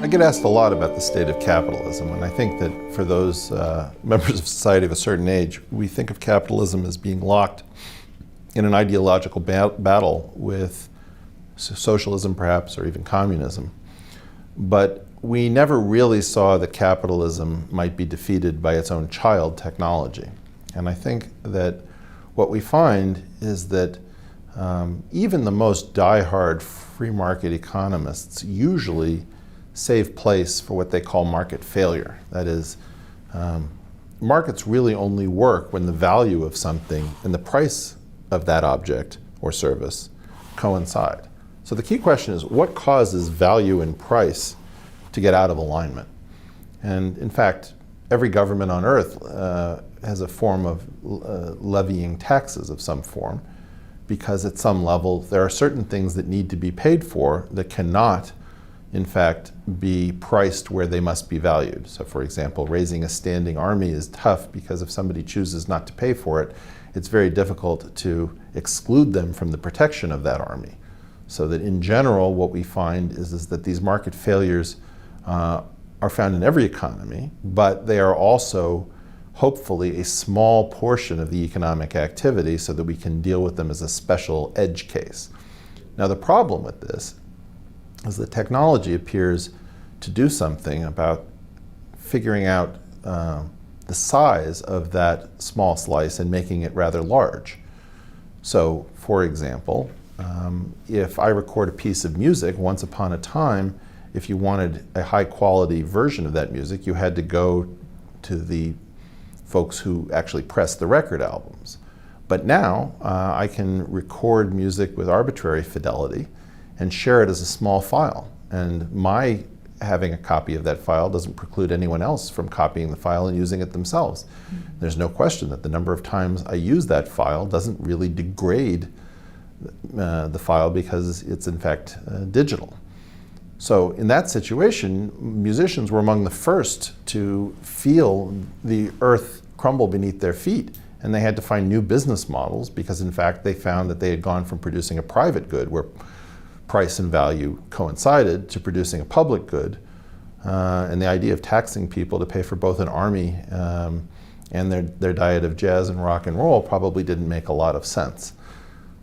I get asked a lot about the state of capitalism, and I think that for those members of society of a certain age, we think of capitalism as being locked in an ideological battle with socialism perhaps, or even communism. But we never really saw that capitalism might be defeated by its own child, technology. And I think that what we find is that even the most die-hard free market economists usually save place for what they call market failure. That is, markets really only work when the value of something and the price of that object or service coincide. So the key question is, what causes value and price to get out of alignment? And in fact, every government on earth has a form of levying taxes of some form, because at some level there are certain things that need to be paid for that cannot, in fact, be priced where they must be valued. So for example, raising a standing army is tough because if somebody chooses not to pay for it, it's very difficult to exclude them from the protection of that army. So that in general, what we find is that these market failures are found in every economy, but they are also hopefully a small portion of the economic activity so that we can deal with them as a special edge case. Now the problem with this is that technology appears to do something about figuring out the size of that small slice and making it rather large. So for example, if I record a piece of music, once upon a time, if you wanted a high quality version of that music, you had to go to the folks who actually pressed the record albums. But now I can record music with arbitrary fidelity and share it as a small file. And my having a copy of that file doesn't preclude anyone else from copying the file and using it themselves. Mm-hmm. There's no question that the number of times I use that file doesn't really degrade the file because it's in fact digital. So in that situation, musicians were among the first to feel the earth crumble beneath their feet, and they had to find new business models because in fact they found that they had gone from producing a private good where price and value coincided to producing a public good, and the idea of taxing people to pay for both an army and their diet of jazz and rock and roll probably didn't make a lot of sense.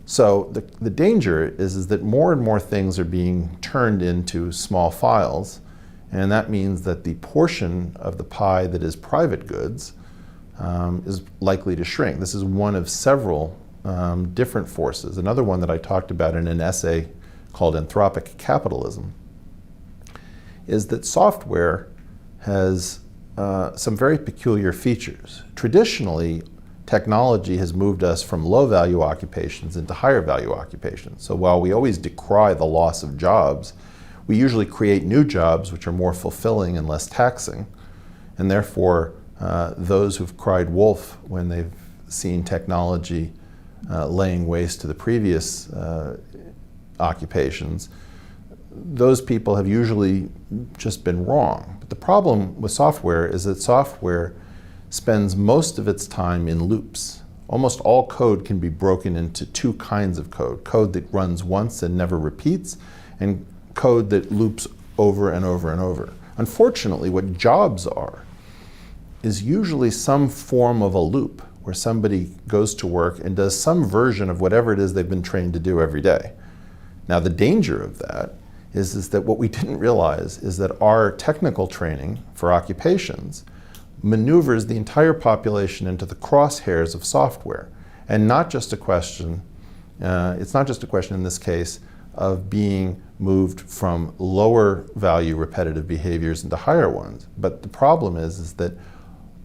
So the danger is that more and more things are being turned into small files, and that means that the portion of the pie that is private goods is likely to shrink. This is one of several different forces. Another one that I talked about in an essay called Anthropic Capitalism is that software has some very peculiar features. Traditionally, technology has moved us from low-value occupations into higher-value occupations. So while we always decry the loss of jobs, we usually create new jobs which are more fulfilling and less taxing. And therefore, those who've cried wolf when they've seen technology laying waste to the previous occupations, those people have usually just been wrong. But the problem with software is that software spends most of its time in loops. Almost all code can be broken into two kinds of code. Code that runs once and never repeats, and code that loops over and over and over. Unfortunately, what jobs are is usually some form of a loop where somebody goes to work and does some version of whatever it is they've been trained to do every day. Now the danger of that is that what we didn't realize is that our technical training for occupations maneuvers the entire population into the crosshairs of software. And not just a question, it's not just a question in this case of being moved from lower value repetitive behaviors into higher ones. But the problem is that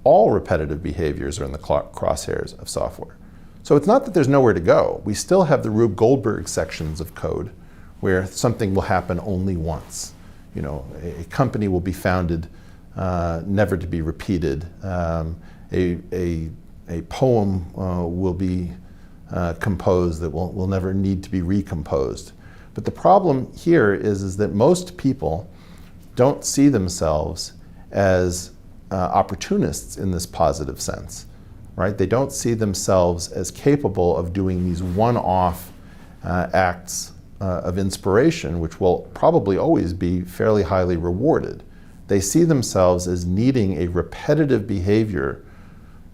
all repetitive behaviors are in the crosshairs of software. So it's not that there's nowhere to go. We still have the Rube Goldberg sections of code where something will happen only once. You know, a company will be founded never to be repeated. A poem will be composed that will never need to be recomposed. But the problem here is that most people don't see themselves as opportunists in this positive sense, right? They don't see themselves as capable of doing these one-off acts of inspiration, which will probably always be fairly highly rewarded. They see themselves as needing a repetitive behavior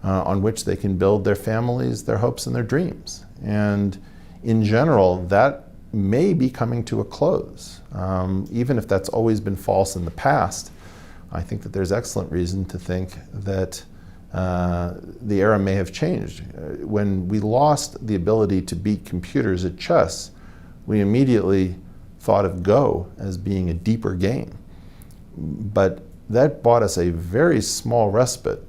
on which they can build their families, their hopes, and their dreams. And in general, that may be coming to a close. Even if that's always been false in the past, I think that there's excellent reason to think that the era may have changed. When we lost the ability to beat computers at chess, we immediately thought of Go as being a deeper game. But that bought us a very small respite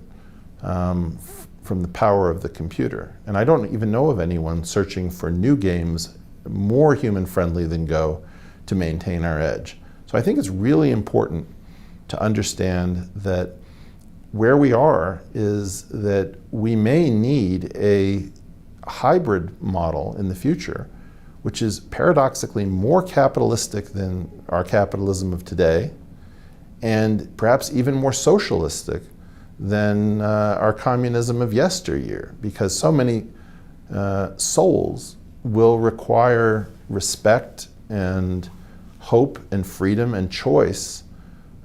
from the power of the computer. And I don't even know of anyone searching for new games more human-friendly than Go to maintain our edge. So I think it's really important to understand that where we are is that we may need a hybrid model in the future, which is paradoxically more capitalistic than our capitalism of today, and perhaps even more socialistic than our communism of yesteryear, because so many souls will require respect and hope and freedom and choice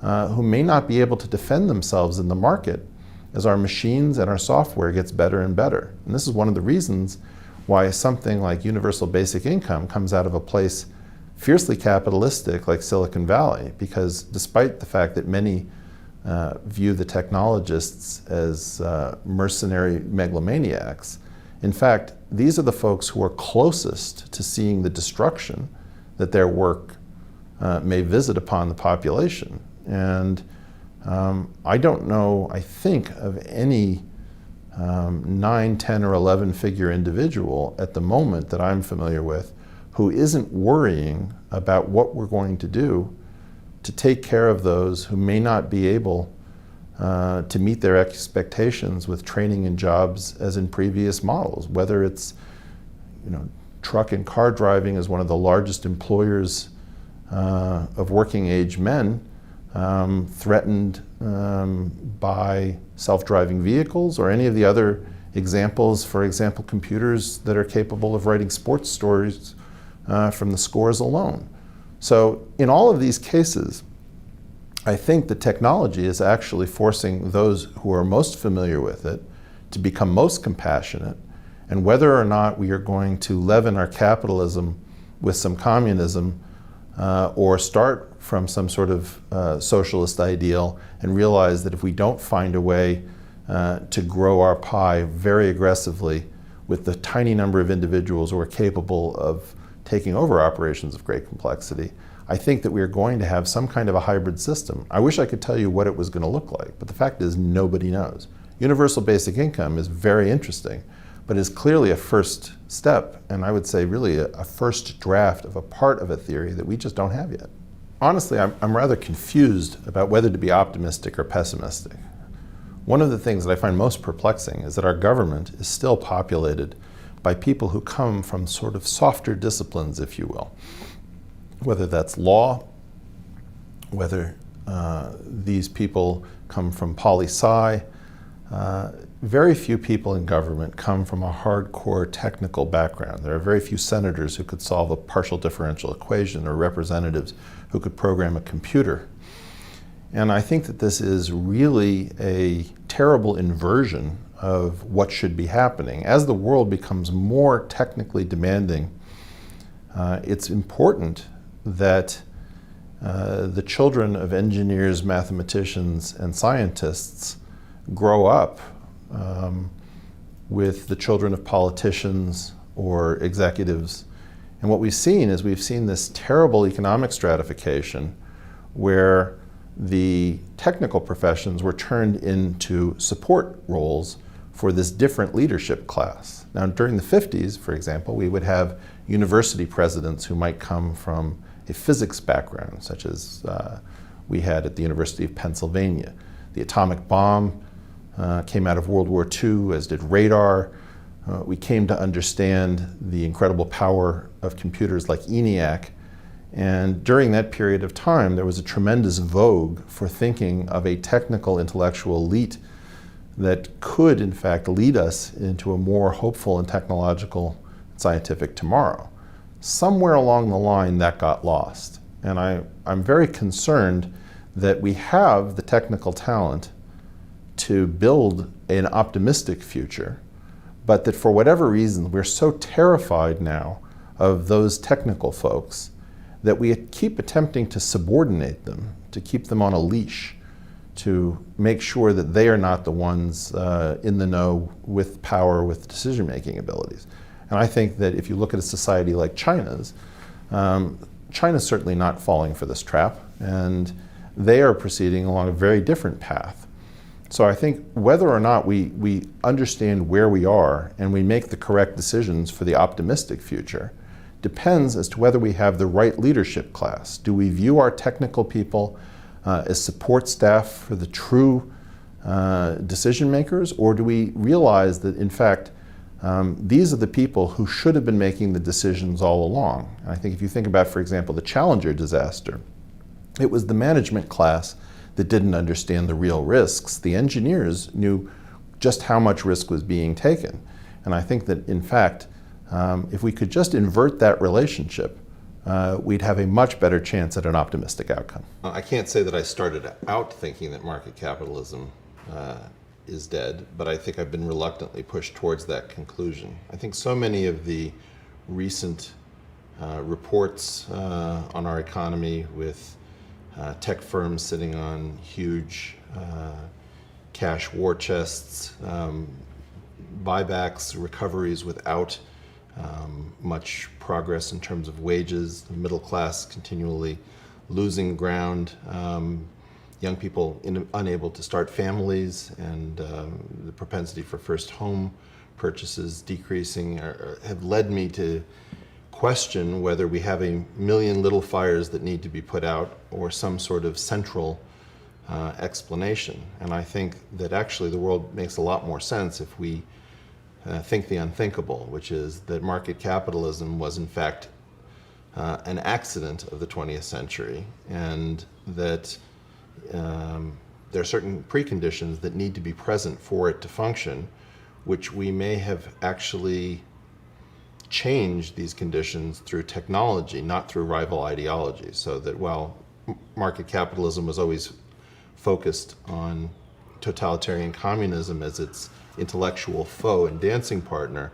who may not be able to defend themselves in the market as our machines and our software gets better and better. And this is one of the reasons why something like universal basic income comes out of a place fiercely capitalistic like Silicon Valley, because despite the fact that many view the technologists as mercenary megalomaniacs, in fact, these are the folks who are closest to seeing the destruction that their work may visit upon the population. And I don't know, I think, of any 9, 10, or 11 figure individual at the moment that I'm familiar with who isn't worrying about what we're going to do to take care of those who may not be able to meet their expectations with training and jobs as in previous models, whether it's, truck and car driving as one of the largest employers of working age men, threatened by self-driving vehicles, or any of the other examples, for example, computers that are capable of writing sports stories from the scores alone. So in all of these cases, I think the technology is actually forcing those who are most familiar with it to become most compassionate, and whether or not we are going to leaven our capitalism with some communism or start from some sort of socialist ideal and realize that if we don't find a way to grow our pie very aggressively with the tiny number of individuals who are capable of taking over operations of great complexity, I think that we are going to have some kind of a hybrid system. I wish I could tell you what it was going to look like, but the fact is nobody knows. Universal basic income is very interesting, but is clearly a first step, and I would say really a first draft of a part of a theory that we just don't have yet. Honestly, I'm rather confused about whether to be optimistic or pessimistic. One of the things that I find most perplexing is that our government is still populated by people who come from sort of softer disciplines, if you will. Whether that's law, whether these people come from poli-sci. Very few people in government come from a hardcore technical background. There are very few senators who could solve a partial differential equation, or representatives who could program a computer. And I think that this is really a terrible inversion of what should be happening. As the world becomes more technically demanding, it's important that the children of engineers, mathematicians, and scientists grow up with the children of politicians or executives. And what we've seen is this terrible economic stratification where the technical professions were turned into support roles for this different leadership class. Now, during the 50s, for example, we would have university presidents who might come from a physics background, such as we had at the University of Pennsylvania. The atomic bomb came out of World War II, as did radar. We came to understand the incredible power of computers like ENIAC. And during that period of time, there was a tremendous vogue for thinking of a technical intellectual elite that could, in fact, lead us into a more hopeful and technological scientific tomorrow. somewhere along the line that got lost. And I'm very concerned that we have the technical talent to build an optimistic future, but that for whatever reason, we're so terrified now of those technical folks that we keep attempting to subordinate them, to keep them on a leash, to make sure that they are not the ones in the know with power, with decision-making abilities. And I think that if you look at a society like China's, China's certainly not falling for this trap, and they are proceeding along a very different path. So I think whether or not we understand where we are and we make the correct decisions for the optimistic future depends as to whether we have the right leadership class. Do we view our technical people as support staff for the true decision makers, or do we realize that in fact these are the people who should have been making the decisions all along? And I think if you think about, for example, the Challenger disaster, it was the management class that didn't understand the real risks. The engineers knew just how much risk was being taken. And I think that, in fact, if we could just invert that relationship, we'd have a much better chance at an optimistic outcome. I can't say that I started out thinking that market capitalism is dead, but I think I've been reluctantly pushed towards that conclusion. I think so many of the recent reports on our economy with tech firms sitting on huge cash war chests, buybacks, recoveries without much progress in terms of wages, the middle class continually losing ground, young people unable to start families, and the propensity for first home purchases decreasing have led me to question whether we have a million little fires that need to be put out or some sort of central explanation. And I think that actually the world makes a lot more sense if we think the unthinkable, which is that market capitalism was in fact an accident of the 20th century, and that there are certain preconditions that need to be present for it to function, which we may have actually changed these conditions through technology, not through rival ideologies. So that while market capitalism was always focused on totalitarian communism as its intellectual foe and dancing partner,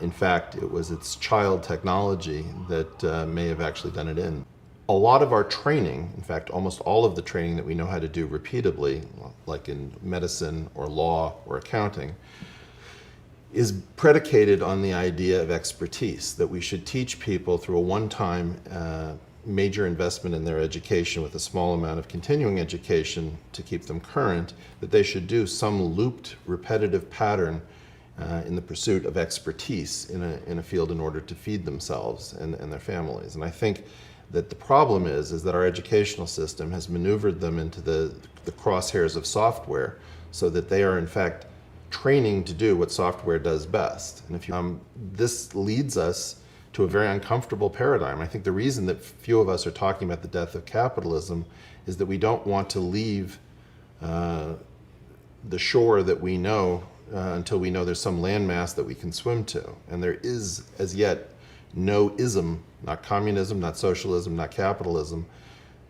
in fact, it was its child technology that may have actually done it in. A lot of our training, in fact, almost all of the training that we know how to do repeatably, like in medicine or law or accounting, is predicated on the idea of expertise, that we should teach people through a one-time major investment in their education with a small amount of continuing education to keep them current, that they should do some looped, repetitive pattern in the pursuit of expertise in a field in order to feed themselves and their families. And I think that the problem is that our educational system has maneuvered them into the crosshairs of software so that they are in fact training to do what software does best. And if this leads us to a very uncomfortable paradigm. I think the reason that few of us are talking about the death of capitalism is that we don't want to leave the shore that we know until we know there's some landmass that we can swim to. And there is, as yet, no ism, not communism, not socialism, not capitalism,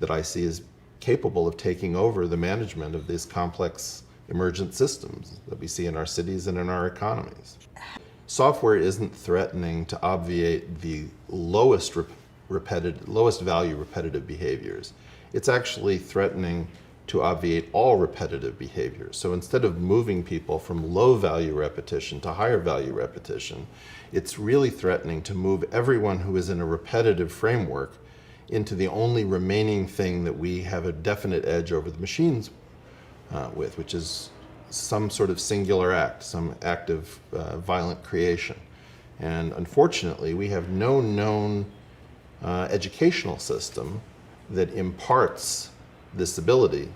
that I see as capable of taking over the management of these complex emergent systems that we see in our cities and in our economies. Software isn't threatening to obviate the lowest value repetitive behaviors. It's actually threatening to obviate all repetitive behaviors. So instead of moving people from low value repetition to higher value repetition, it's really threatening to move everyone who is in a repetitive framework into the only remaining thing that we have a definite edge over the machines with, which is some sort of singular act, some act of violent creation. And unfortunately, we have no known educational system that imparts this ability.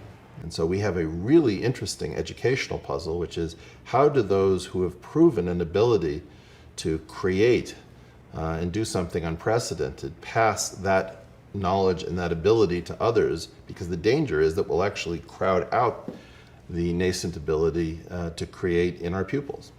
And so we have a really interesting educational puzzle, which is how do those who have proven an ability to create and do something unprecedented pass that knowledge and that ability to others, because the danger is that we'll actually crowd out the nascent ability to create in our pupils.